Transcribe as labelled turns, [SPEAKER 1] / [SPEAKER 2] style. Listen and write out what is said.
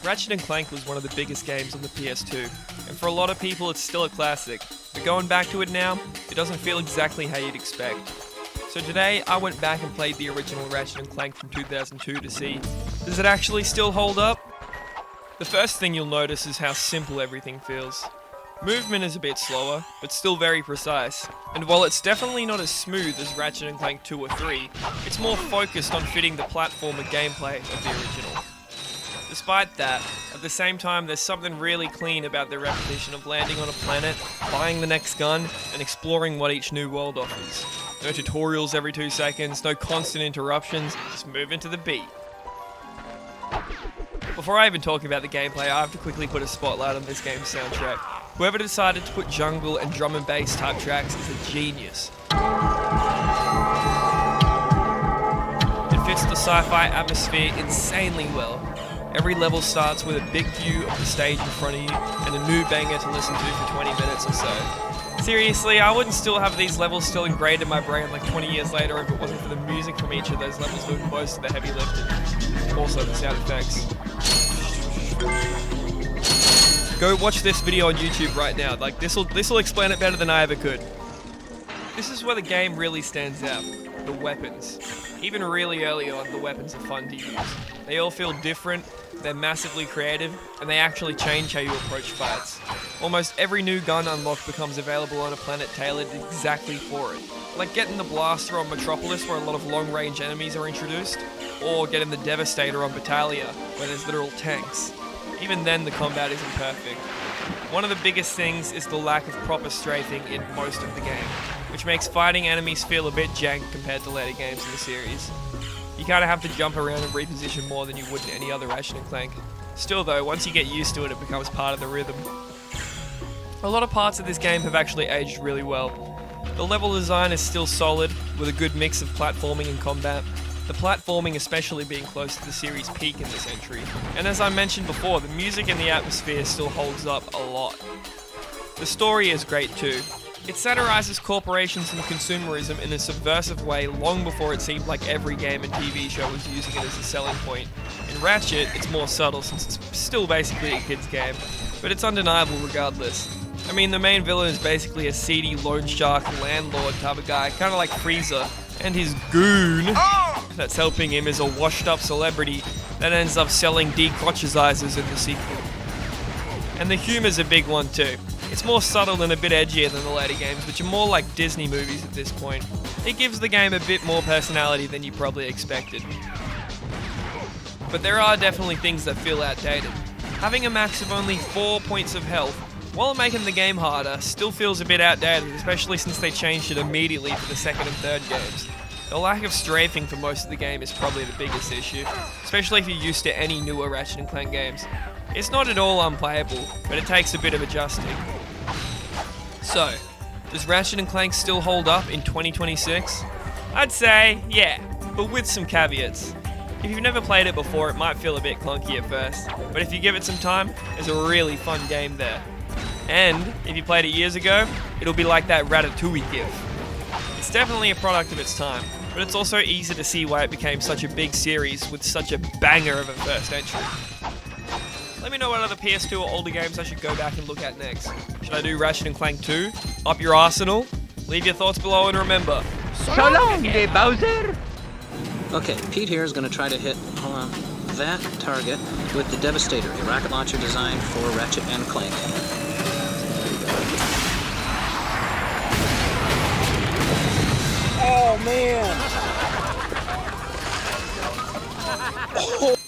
[SPEAKER 1] Ratchet and Clank was one of the biggest games on the PS2, and for a lot of people it's still a classic, but going back to it now, it doesn't feel exactly how you'd expect. So today, I went back and played the original Ratchet and Clank from 2002 to see, does it actually still hold up? The first thing you'll notice is how simple everything feels. Movement is a bit slower, but still very precise, and while it's definitely not as smooth as Ratchet and Clank 2 or 3, it's more focused on fitting the platformer gameplay of the original. Despite that, at the same time there's something really clean about the repetition of landing on a planet, buying the next gun, and exploring what each new world offers. No tutorials every 2 seconds, no constant interruptions, just move into the beat. Before I even talk about the gameplay, I have to quickly put a spotlight on this game's soundtrack. Whoever decided to put jungle and drum and bass type tracks is a genius. It fits the sci-fi atmosphere insanely well. Every level starts with a big view of the stage in front of you and a new banger to listen to for 20 minutes or so. Seriously, I wouldn't still have these levels still ingrained in my brain like 20 years later if it wasn't for the music from each of those levels doing most of the heavy lifting. Also the sound effects. Go watch this video on YouTube right now, like this'll explain it better than I ever could. This is where the game really stands out, the weapons. Even really early on, the weapons are fun to use. They all feel different, they're massively creative, and they actually change how you approach fights. Almost every new gun unlocked becomes available on a planet tailored exactly for it. Like getting the blaster on Metropolis where a lot of long-range enemies are introduced, or getting the Devastator on Battaglia where there's literal tanks. Even then the combat isn't perfect. One of the biggest things is the lack of proper strafing in most of the game, which makes fighting enemies feel a bit jank compared to later games in the series. You kinda have to jump around and reposition more than you would in any other Ratchet and Clank. Still though, once you get used to it, it becomes part of the rhythm. A lot of parts of this game have actually aged really well. The level design is still solid, with a good mix of platforming and combat. The platforming especially being close to the series' peak in this entry. And as I mentioned before, the music and the atmosphere still holds up a lot. The story is great too. It satirizes corporations and consumerism in a subversive way long before it seemed like every game and TV show was using it as a selling point. In Ratchet, it's more subtle since it's still basically a kid's game, but it's undeniable regardless. I mean, the main villain is basically a seedy loan shark landlord type of guy, kinda like Frieza, and his goon that's helping him is a washed up celebrity that ends up selling decrotchizers in the sequel. And the humor's a big one too. It's more subtle and a bit edgier than the later games, which are more like Disney movies at this point. It gives the game a bit more personality than you probably expected. But there are definitely things that feel outdated. Having a max of only 4 points of health, while making the game harder, still feels a bit outdated, especially since they changed it immediately for the second and third games. The lack of strafing for most of the game is probably the biggest issue, especially if you're used to any newer Ratchet and Clank games. It's not at all unplayable, but it takes a bit of adjusting. So, does Ratchet and Clank still hold up in 2026? I'd say, yeah, but with some caveats. If you've never played it before, it might feel a bit clunky at first, but if you give it some time, there's a really fun game there. And, if you played it years ago, it'll be like that Ratatouille gif. It's definitely a product of its time, but it's also easy to see why it became such a big series with such a banger of a first entry. Let me know what other PS2 or older games I should go back and look at next. Should I do Ratchet and Clank 2? Up your arsenal? Leave your thoughts below and remember...
[SPEAKER 2] So long, Bowser!
[SPEAKER 3] Okay, Pete here is going to try to hit that target with the Devastator, a rocket launcher designed for Ratchet and Clank.
[SPEAKER 2] Oh, man! Oh.